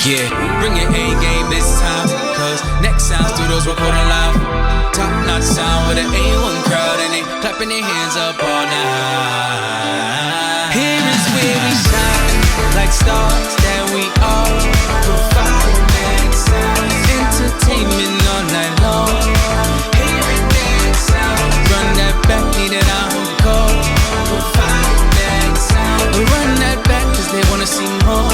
Yeah, bring your A game this time, cause next sound studios recording live. Top notch sound with an A1 crowd and they clapping their hands up all night. Here is where we shine, like stars that we are. Provide next sound, entertainment all night long. Here it next sound, run that back, need it encore. Provide next sound, run that back cause they wanna see more.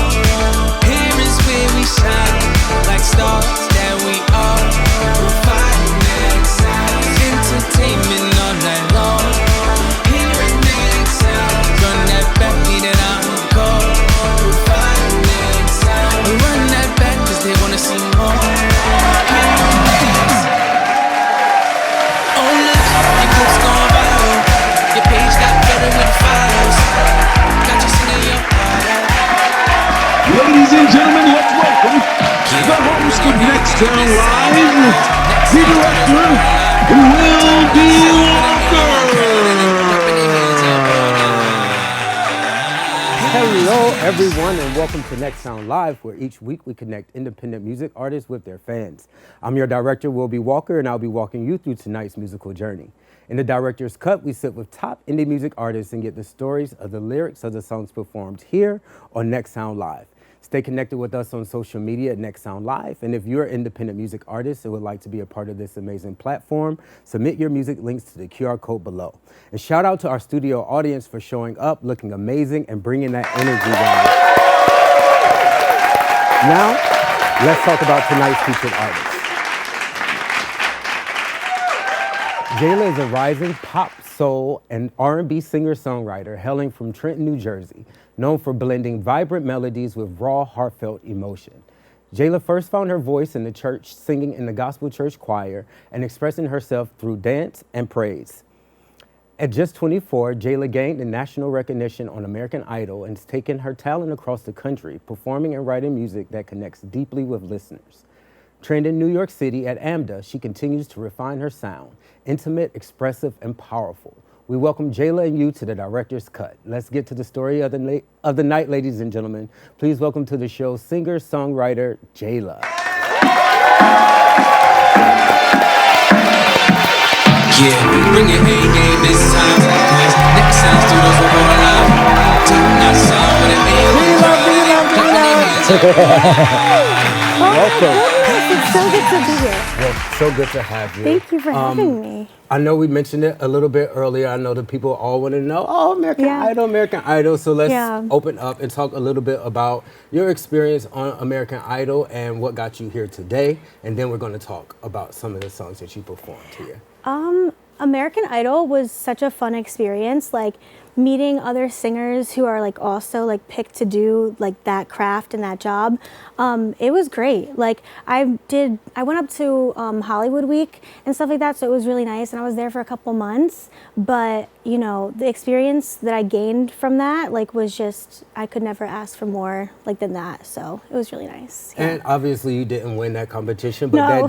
Here is where we shine, like stars that we are. Provide next sound, entertainment all night long. Here it next sound, run that back, need it encore. Provide next sound, run that back cause they wanna see more. Here it next. Oh look, your clip's going viral. Your page got better with the files. Got you singing your heart out. Ladies and gentlemen, let's welcome the host of Next Town Live, the director, Will B. Hello, everyone, and welcome to Next Sound Live, where each week we connect independent music artists with their fans. I'm your director, Will B. Walker, and I'll be walking you through tonight's musical journey. In the Director's Cut, we sit with top indie music artists and get the stories of the lyrics of the songs performed here on Next Sound Live. Stay connected with us on social media at Next Sound Live, and if you're an independent music artist and would like to be a part of this amazing platform, submit your music links to the QR code below. And shout out to our studio audience for showing up, looking amazing, and bringing that energy down. Now, let's talk about tonight's featured artist. Jayla is a rising pop, soul, and R&B singer-songwriter hailing from Trenton, New Jersey, known for blending vibrant melodies with raw, heartfelt emotion. Jayla first found her voice in the church, singing in the gospel church choir and expressing herself through dance and praise. At just 24, Jayla gained national recognition on American Idol and has taken her talent across the country, performing and writing music that connects deeply with listeners. Trained in New York City at AMDA, she continues to refine her sound, intimate, expressive, and powerful. We welcome Jayla and you to the Director's Cut. Let's get to the story of the night, ladies and gentlemen. Please welcome to the show singer-songwriter Jayla. Yeah, bring your A game this time, cause next sound studios will go live. Top notch sound with an A1 crowd and they clapping their hands up. Welcome. It's so good to be here. Well, so good to have you. Thank you for having me. I know we mentioned it a little bit earlier. I know that people all want to know, American Idol. So let's open up and talk a little bit about your experience on American Idol and what got you here today. And then we're going to talk about some of the songs that you performed here. American Idol was such a fun experience, like meeting other singers who are like also like picked to do like that craft and that job. It was great. Like I went up to Hollywood Week and stuff like that, so it was really nice, and I was there for a couple months, but you know, the experience that I gained from that like was just, I could never ask for more like than that, so it was really nice. Yeah. And obviously you didn't win that competition, but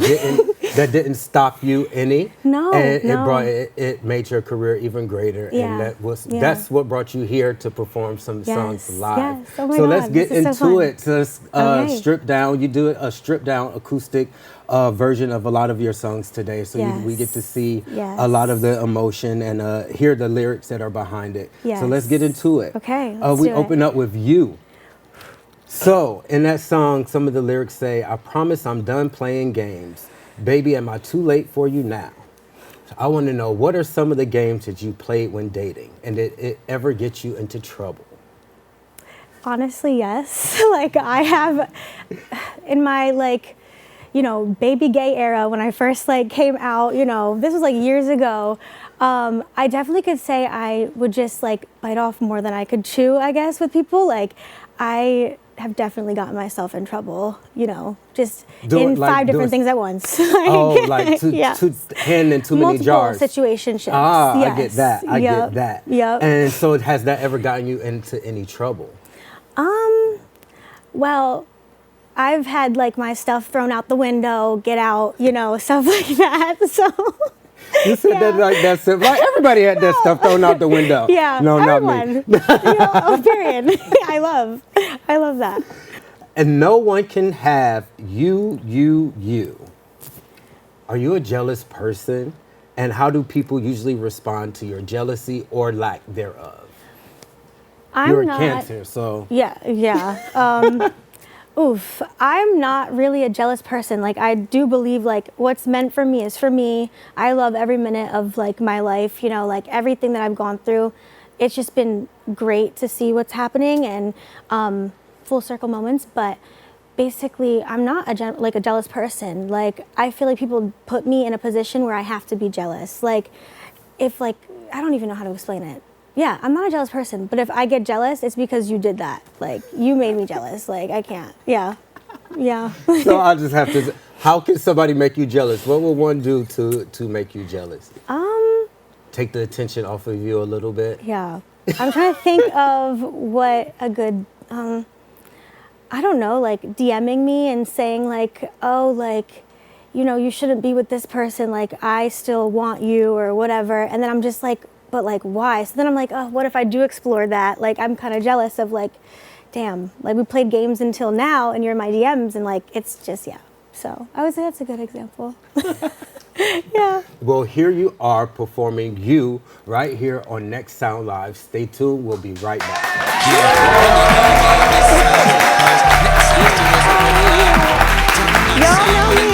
that didn't stop you any. It made your career even greater, and that's what brought you here to perform some songs live. Yes. Oh my so God, let's get into it. So let's strip down. You do a stripped down acoustic version of a lot of your songs today, so we get to see a lot of the emotion and hear the lyrics that are behind it. Yes. So let's get into it. Okay. We open up with You. So in that song, some of the lyrics say, "I promise I'm done playing games. Baby, am I too late for you now?" I want to know, what are some of the games that you played when dating, and did it ever get you into trouble? Honestly, yes. Like I have, in my like, you know, baby gay era, when I first like came out, you know, this was like years ago. I definitely could say I would just like bite off more than I could chew, I guess, with people. Like I have definitely gotten myself in trouble, you know, just in 5 different things at once. Hand in too many jars. Multiple situationships. Yes. I get that. I get that. Yep. And so has that ever gotten you into any trouble? Well, I've had like my stuff thrown out the window, get out, you know, stuff like that. So You said that like that simple. Like everybody had that stuff thrown out the window. Yeah. No, everyone. not me. Period. I love that. And no one can have you. Are you a jealous person? And how do people usually respond to your jealousy or lack thereof? You're a Cancer, so. Yeah. I'm not really a jealous person. Like, I do believe like what's meant for me is for me. I love every minute of like my life, you know, like everything that I've gone through. It's just been great to see what's happening and full circle moments. But basically, I'm not a jealous person. Like, I feel like people put me in a position where I have to be jealous. Like, if like, I don't even know how to explain it. Yeah, I'm not a jealous person, but if I get jealous, it's because you did that. Like, you made me jealous. Like, I can't. Yeah. So I just have to. How can somebody make you jealous? What will one do to make you jealous? Take the attention off of you a little bit. Yeah. I'm trying to think of what a good. I don't know, like DMing me and saying like, oh, like, you know, you shouldn't be with this person. Like, I still want you or whatever. And then I'm just like, but like, why? So then I'm like, oh, what if I do explore that? Like, I'm kind of jealous of like, damn, like we played games until now and you're in my DMs and like, it's just, yeah. So I would say that's a good example. Yeah. Well, here you are performing You right here on Next Sound Live. Stay tuned. We'll be right back. Y'all know me.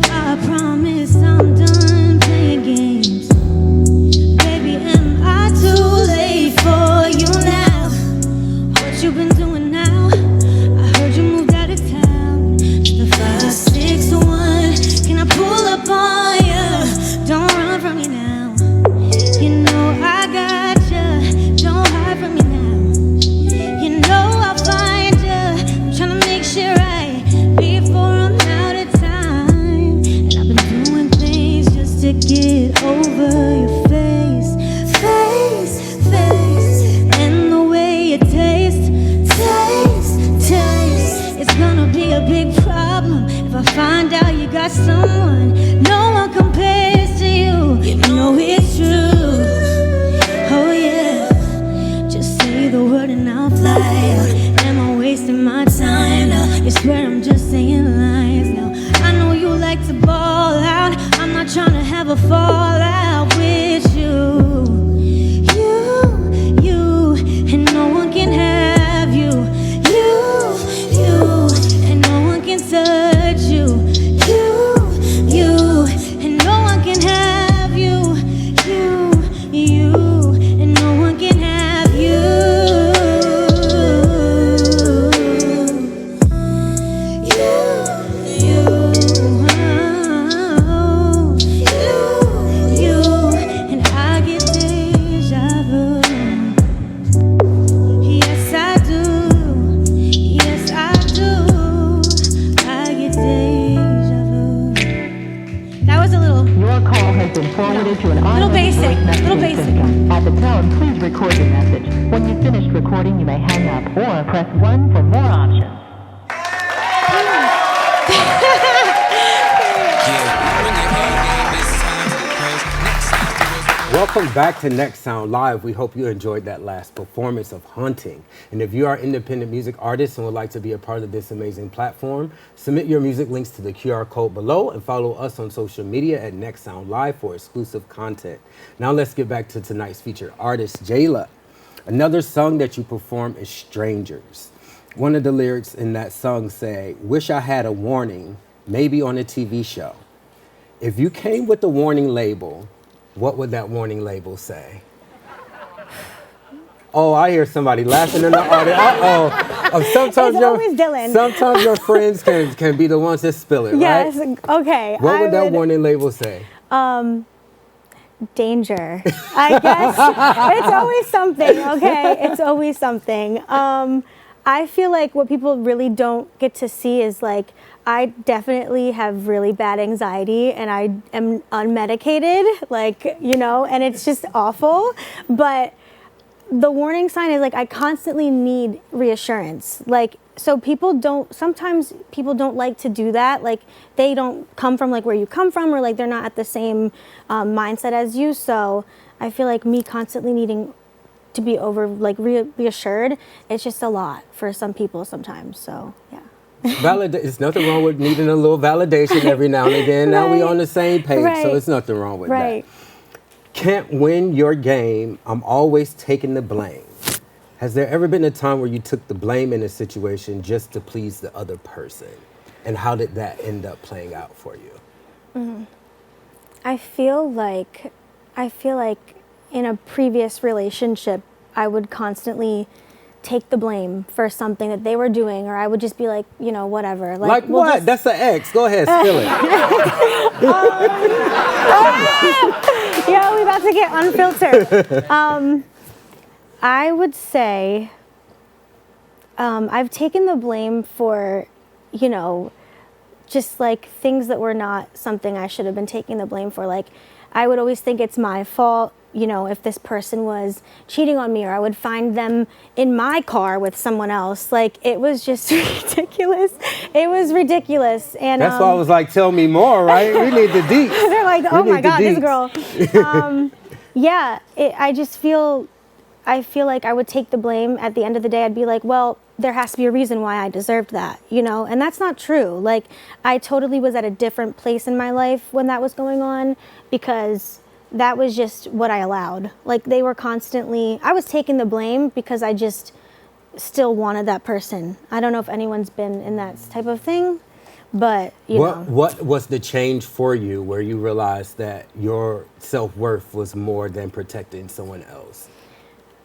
I promise I'm done playing games. Baby, am I too late for you now? What you been doing now? I heard you moved out of town. The 5, 6, 1. Can I pull up on you? Don't run from me now. You know I got you. Don't hide from me now. You know I'll find you. I'm trying to make sure right before I'm out of time. And I've been doing things just to get over your face. And the way it tastes. It's gonna be a big problem if I find out you got someone. No one compares to you. You know it's true. Oh yeah. Just say the word and I'll fly out. Am I wasting my time now? You swear I'm just saying lies now. I know you like to ball out. I'm not trying to have a fallout with you. You, and no one can have you. You, and no one can touch you. You, and no one can have you. You, and no one can have you. You, and I get deja vu. Yes, I do. Yes, I do. I get deja vu. That was a little. Your call has been forwarded to an Little basic, automated little messaging basic. system. At the tone, please record your message. When you've finished recording, you may hang up or press 1 for more options. Welcome back to Next Sound Live. We hope you enjoyed that last performance of Hunting. And if you are an independent music artist and would like to be a part of this amazing platform, submit your music links to the QR code below and follow us on social media at Next Sound Live for exclusive content. Now let's get back to tonight's featured artist, Jayla. Another song that you perform is Strangers. One of the lyrics in that song say, "Wish I had a warning, maybe on a TV show." If you came with a warning label, what would that warning label say? Oh, I hear somebody laughing in the audience. Uh-oh. Sometimes It's always Dylan. Sometimes your friends can be the ones that spill it, Yes. right? Okay. What would that warning label say? Danger. I guess it's always something. Okay, it's always something. I feel like what people really don't get to see is like I definitely have really bad anxiety and I am unmedicated, like, you know, and it's just awful. But the warning sign is like I constantly need reassurance. Like, so sometimes people don't like to do that. Like, they don't come from like where you come from, or like they're not at the same mindset as you. So I feel like me constantly needing to be reassured, it's just a lot for some people sometimes. So yeah. There's nothing wrong with needing a little validation every now and again. Now we on the same page, so it's nothing wrong with that. Can't win your game. I'm always taking the blame. Has there ever been a time where you took the blame in a situation just to please the other person? And how did that end up playing out for you? I feel like in a previous relationship, I would constantly take the blame for something that they were doing, or I would just be like, you know, whatever. Like what? That's an ex. Go ahead, spill it. Yeah, we about to get unfiltered. I would say I've taken the blame for, you know, just like things that were not something I should have been taking the blame for. Like, I would always think it's my fault, you know, if this person was cheating on me, or I would find them in my car with someone else. Like, it was just ridiculous. It was ridiculous. And that's why I was like, tell me more, right? We need the deets. They're like, oh my God, this girl. Yeah, I feel like I would take the blame. At the end of the day, I'd be like, well, there has to be a reason why I deserved that, you know? And that's not true. Like, I totally was at a different place in my life when that was going on, because that was just what I allowed. Like, they were constantly, I was taking the blame because I just still wanted that person. I don't know if anyone's been in that type of thing, but you know. What was the change for you where you realized that your self-worth was more than protecting someone else?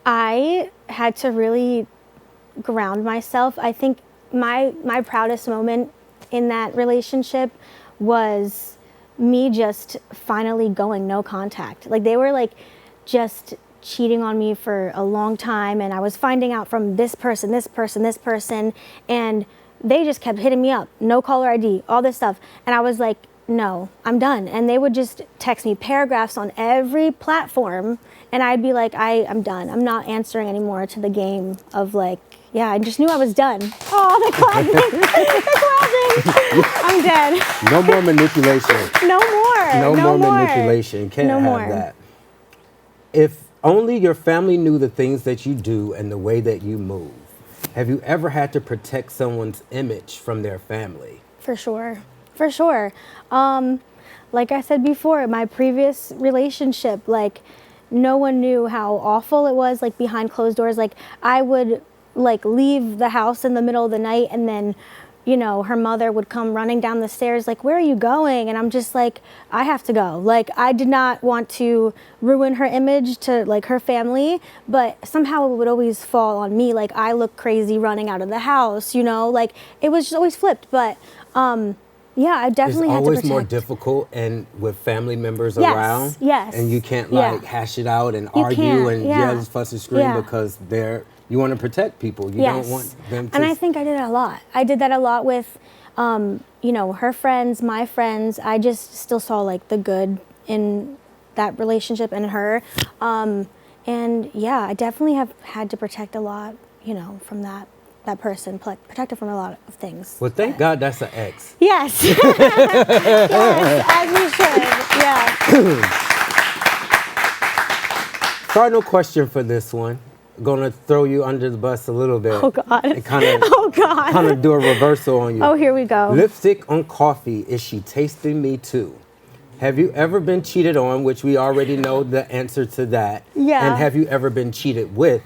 I had to really ground myself. I think my proudest moment in that relationship was me just finally going no contact. Like, they were like just cheating on me for a long time, and I was finding out from this person, and they just kept hitting me up, no caller ID, all this stuff. And I was like, no, I'm done. And they would just text me paragraphs on every platform, and I'd be like, I'm done. I'm not answering anymore to the game of like, yeah, I just knew I was done. Oh, the clapping. The clapping. I'm dead. No more manipulation. No more. No more manipulation. Can't have that. If only your family knew the things that you do and the way that you move. Have you ever had to protect someone's image from their family? For sure. For sure. Like I said before, my previous relationship, like, no one knew how awful it was, like, behind closed doors. Like, I would like leave the house in the middle of the night, and then, you know, her mother would come running down the stairs like, where are you going? And I'm just like, I have to go. Like, I did not want to ruin her image to like her family, but somehow it would always fall on me. Like, I look crazy running out of the house, you know, like, it was just always flipped. But yeah, I definitely had to protect. It's always more difficult and with family members around. Yes. And you can't like hash it out and argue and yell, fuss and scream because you want to protect people. You don't want them to. And I think I did that a lot. I did that a lot with, you know, her friends, my friends. I just still saw like the good in that relationship and her. And yeah, I definitely have had to protect a lot, you know, from that person, protect her from a lot of things. Well, thank God that's an ex. Yes. Yes, as we should. Yeah. Final question for this one. Gonna throw you under the bus a little bit. Oh God. And kind of do a reversal on you. Oh, here we go. Lipstick on coffee. Is she tasting me too? Have you ever been cheated on? Which we already know the answer to that. Yeah. And have you ever been cheated with?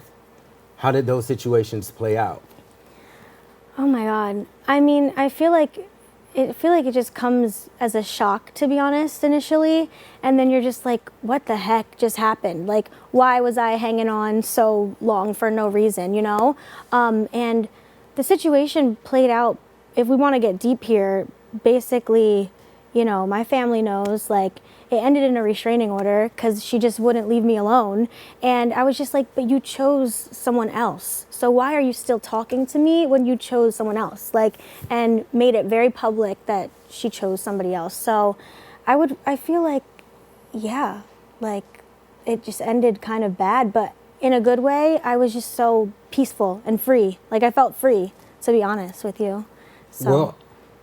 How did those situations play out? Oh my God. I mean, I feel like it just comes as a shock, to be honest, initially. And then you're just like, what the heck just happened? Like, why was I hanging on so long for no reason, you know? And the situation played out, if we want to get deep here, basically, you know, my family knows, like, it ended in a restraining order because she just wouldn't leave me alone. And I was just like, but you chose someone else. So why are you still talking to me when you chose someone else? Like, and made it very public that she chose somebody else. So I feel like, yeah, like it just ended kind of bad, but in a good way. I was just so peaceful and free. Like I felt free, to be honest with you. So. Well,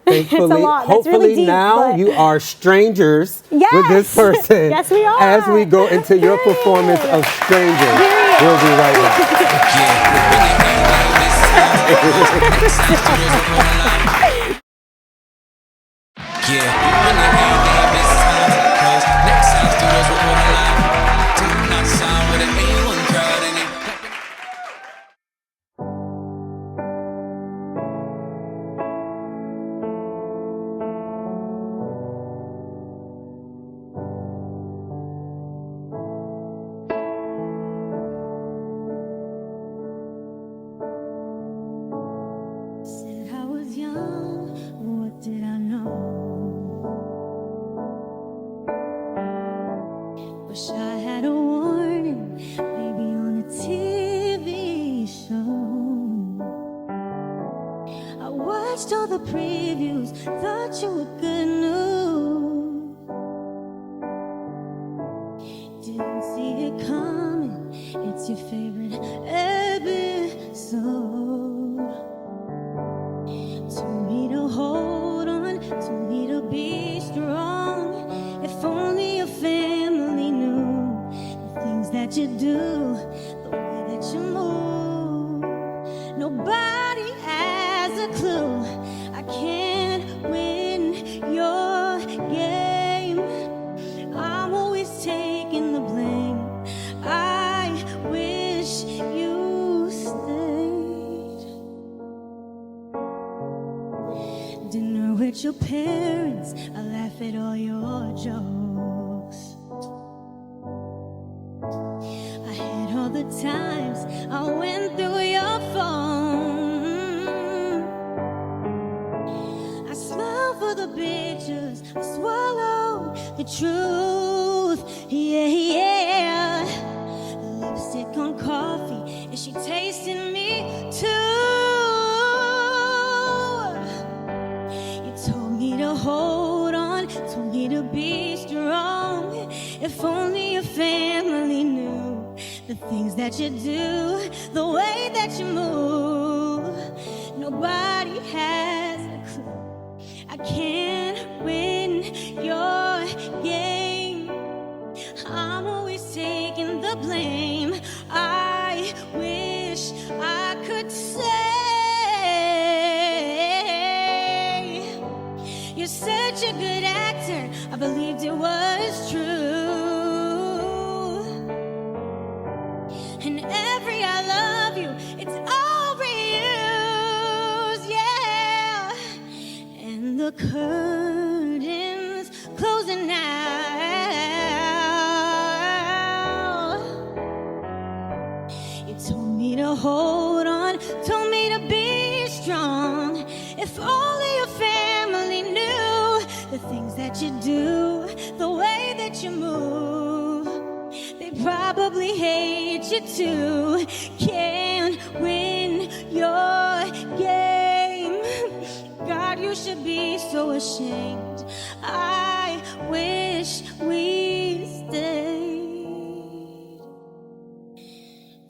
thankfully, It's a lot. That's hopefully really deep, now but- you are strangers Yes! with this person. Yes, we are. As we go into your performance of Strangers. Period. We'll be right back. Yeah, when the game is time, cause next time studios recording live. Top notch sound with an A1 crowd and they clapping. Said I was young, what did I know? Wish I had a warning, maybe on a TV show. I watched all the previews, thought you were good news. Didn't see it coming, it's your favorite episode. Told me to hold on, told me to be strong. If only your family knew the things that you do, the way that you move. Nobody has a clue. I can't win your game. I'm always taking the blame. I wish you stayed. Dinner with your parents, I laugh at all your jokes. I hid all the times I went through your phone. I smile for the pictures, I swallow the truth. Yeah, yeah. Lipstick on coffee, is she tasting me too? You told me to hold on, told me to be strong. If only your family knew the things that you do, the way that you move. Nobody has a clue. I can't win your game. I'm always taking the blame. I wish I could say, you're such a good actor, I believed it was true. And every I love you, it's all reused, yeah. And the curtains closing now. You told me to hold on, told me to be strong. If only your family knew the things that you do, the way that you move, they probably hate you too. Can't win your game. God, you should be so ashamed. I wish we stayed.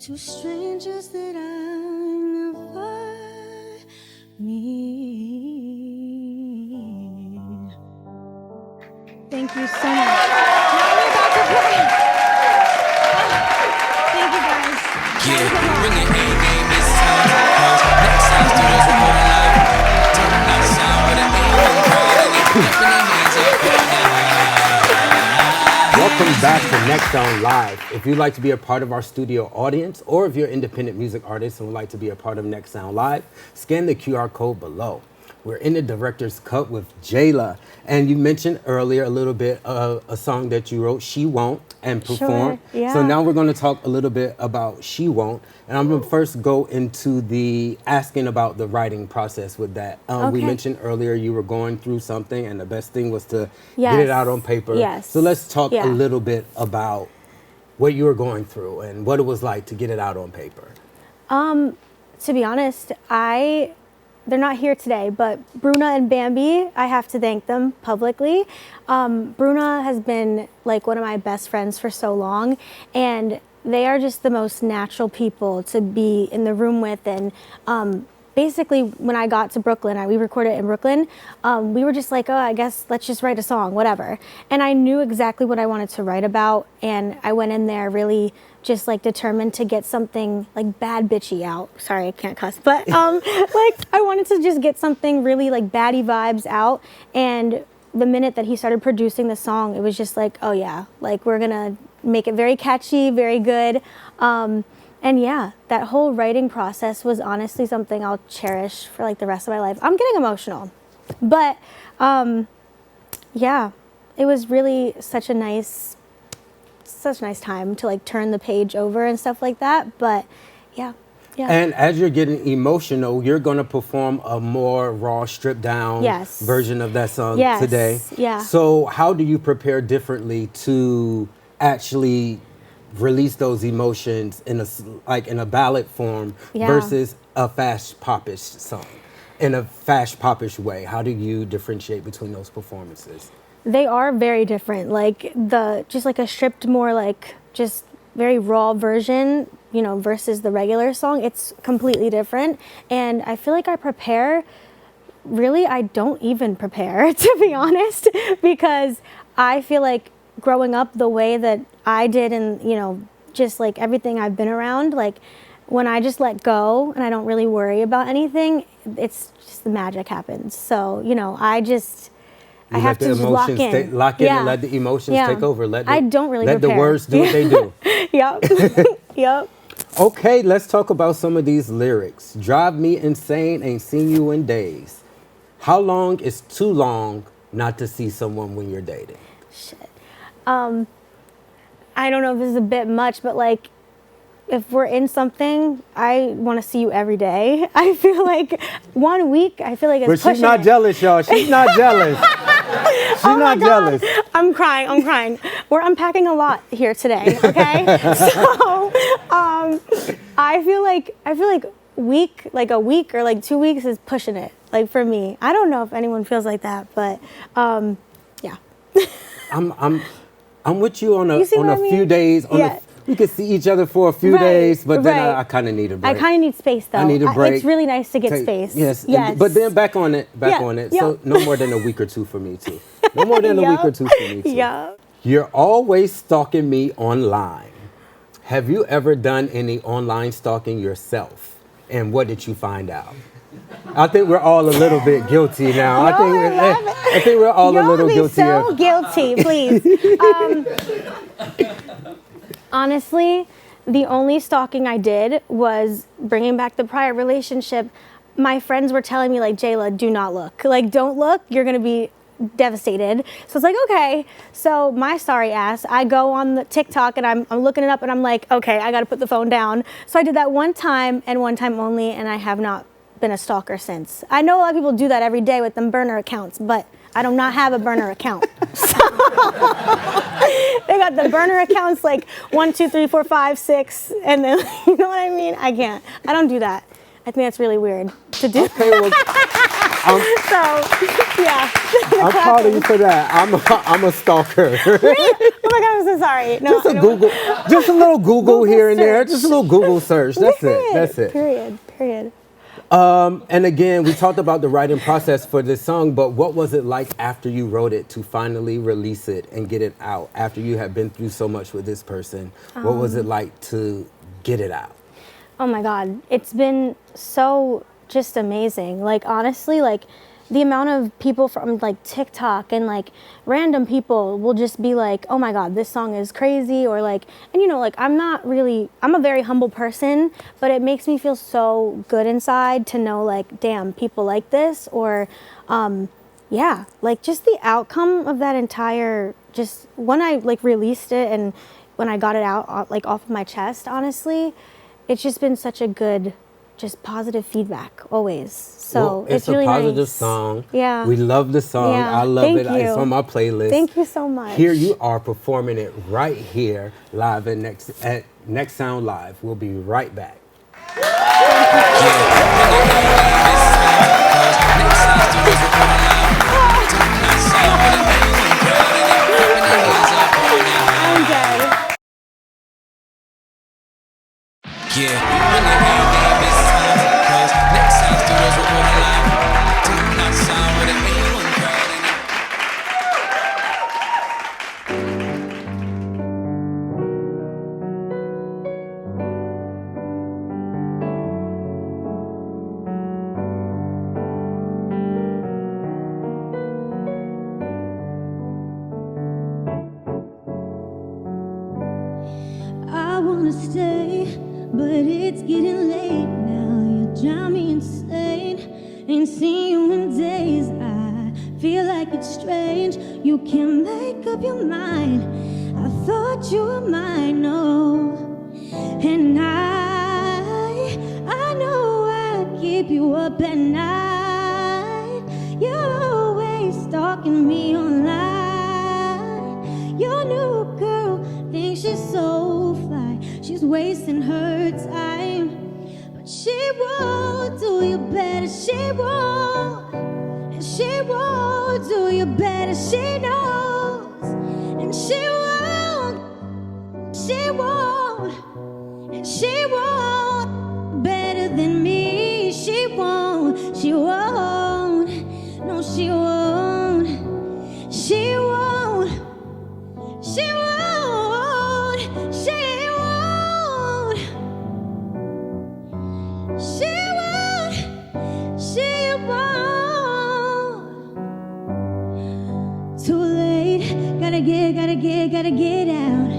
Two strangers that I never meet. Thank you so much. Now we're about to play. Thank you guys. Yeah, when the A game is time, cause next time studios recording live. Top notch sound with an A1 crowd and they clapping their hands up all night. Welcome back to Next Sound Live. If you'd like to be a part of our studio audience, or if you're an independent music artist and would like to be a part of Next Sound Live, scan the QR code below. We're in the director's cut with Jayla. And you mentioned earlier a little bit of a song that you wrote, She Won't, and performed. Sure, yeah. So now we're going to talk a little bit about She Won't. And I'm going to first go into the asking about the writing process with that. We Okay. mentioned earlier you were going through something and the best thing was to get it out on paper. Yes. So let's talk Yeah. a little bit about what you were going through and what it was like to get it out on paper. To be honest, they're not here today, but Bruna and Bambi, I have to thank them publicly. Bruna has been like one of my best friends for so long, and they are just the most natural people to be in the room with. And basically, when I got to Brooklyn, we recorded in Brooklyn, we were just like, oh, I guess let's just write a song, whatever. And I knew exactly what I wanted to write about, and I went in there really just like determined to get something like bad bitchy out. Sorry, I can't cuss, but like I wanted to just get something really like baddie vibes out. And the minute that he started producing the song, it was just like, oh yeah, like we're gonna make it very catchy, very good. And yeah, that whole writing process was honestly something I'll cherish for like the rest of my life. I'm getting emotional, but yeah, it was really such a nice time to like turn the page over and stuff like that. But yeah. And as you're getting emotional, you're going to perform a more raw, stripped down Yes. version of that song Yes. today. Yeah. So how do you prepare differently to actually release those emotions in a ballad form Yeah. versus a fast popish song? In a fast popish way, how do you differentiate between those performances? They are very different. Like just like a stripped, more like just very raw version, versus the regular song. It's completely different. And I feel like I don't even prepare, to be honest, because I feel like growing up the way that I did and, just like everything I've been around, like when I just let go and I don't really worry about anything, it's just the magic happens. So, I have to just lock in. Lock in and let the emotions take over. I don't really let prepare. the words do what they do. Yep. Yep. Okay, let's talk about some of these lyrics. Drive me insane, ain't seen you in days. How long is too long not to see someone when you're dating? Shit. I don't know if this is a bit much, but like, if we're in something, I want to see you every day. I feel like 1 week, I feel like it's pushing But she's not it. jealous, y'all. She's not jealous. She's Oh my not God. jealous. I'm crying. We're unpacking a lot here today, okay? So, I feel like a week or like 2 weeks is pushing it. Like for me, I don't know if anyone feels like that, but yeah. I'm with you on You see what I few mean? days. Yeah. We could see each other for a few Right, days, but then right. I kind of need a break. I kind of need space though. I need a break. It's really nice to get Take- space. Yes. Yes. But then back on it. Yeah, So yep. no more than a week or two for me too. No more than a week or two for me too. Yeah. You're always stalking me online. Have you ever done any online stalking yourself? And what did you find out? I think we're all a little bit guilty now. I think we're all a little guilty. So guilty, please. Honestly, the only stalking I did was bringing back the prior relationship. My friends were telling me like, Jayla, do not look. Like, don't look. You're gonna be devastated. So it's like, okay. So my sorry ass, I go on the TikTok and I'm looking it up and I'm like, okay, I gotta put the phone down. So I did that one time and one time only, and I have not been a stalker since. I know a lot of people do that every day with them burner accounts, but I do not have a burner account. So they got the burner accounts like 1, 2, 3, 4, 5, 6, and then you know what I mean? I can't. I don't do that. I think that's really weird to do. Okay, well, So yeah. I'm proud of you for that. I'm a stalker. Really? Oh my God, I'm so sorry. No, Just a Google, just a little Google here and there. Just a little Google search. That's it. That's it. Period. And again, we talked about the writing process for this song, but what was it like after you wrote it to finally release it and get it out? After you had been through so much with this person, what was it like to get it out? Oh my God, it's been so just amazing. Like honestly, like the amount of people from like TikTok and like random people will just be like, oh my God, this song is crazy, or like, and you know, like I'm a very humble person, but it makes me feel so good inside to know like, damn, people like this, or yeah, like just the outcome of that entire, just when I like released it and when I got it out like off of my chest, honestly, it's just been such a good, just positive feedback always. So Well, it's really a positive nice. song. Yeah. We love the song. Yeah. I love Thank it. you. It's on my playlist. Thank you so much. Here you are performing it right here live at Next Sound Live. We'll be right back. I'm dead. Yeah, when the game is time, cause next time studios recording live. Top notch sound with an A1 crowd in it. I wanna stay, but it's getting late now. You drive me insane. Ain't seen you in days. I feel like it's strange. You can't make up your mind. I thought you were mine, no. And I know I keep you up at night. You're always stalking me online. Your new girl thinks she's so fly. She's wasting her time, but she won't do you better. She won't, and she won't do you better. She knows, and she won't, she won't, and she won't better than me. She won't, she won't, no, she won't, she won't, she won't, she won't, she won't, she won't. Too late, gotta get out.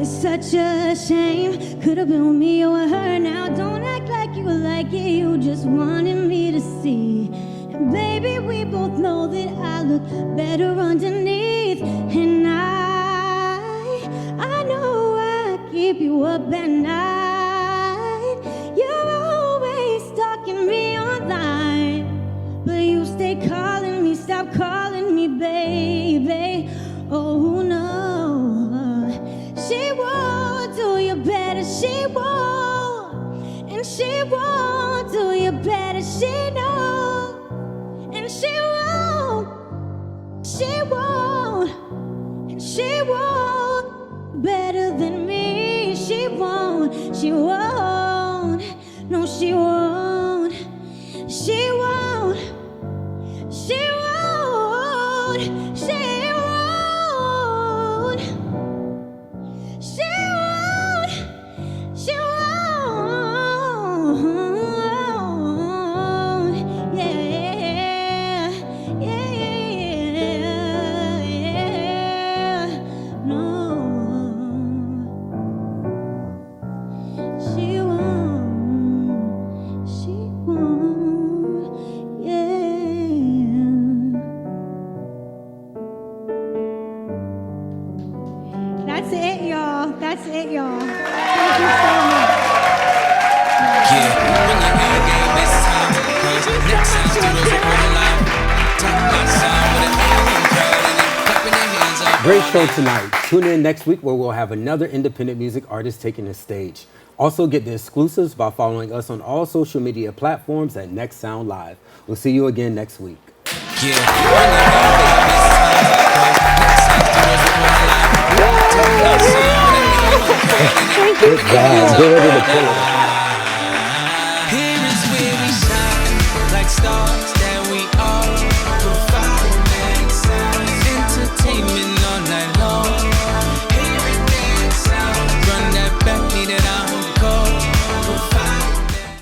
It's such a shame. Could've been with me or her now. Don't act like you like it. You just wanted me to see. And baby, we both know that I look better underneath. And I know I keep you up at night. You're always stalking me online, but you stay calling me. Stop calling me, baby. Oh no, she won't do you better. She won't, and she won't do you better. She knows, and she won't, she won't, and she won't better than me. She won't, no, she won't, she won't, she won't, she won't, she won't, she won't, yeah, no, she won't, yeah. That's it, y'all. That's it, y'all. Thank you so much. Yeah, when the game is time, cause next time studios recording live. Top notch sound with an A1 crowd in it. Clapping their hands up. Great show tonight. Tune in next week where we'll have another independent music artist taking the stage. Also get the exclusives by following us on all social media platforms at Next Sound Live. We'll see you again next week. Yeah, when the game is time, cause next time studios recording live. Top notch sound with an A1 crowd in it. Good job. Good. Here is where we shine like stars.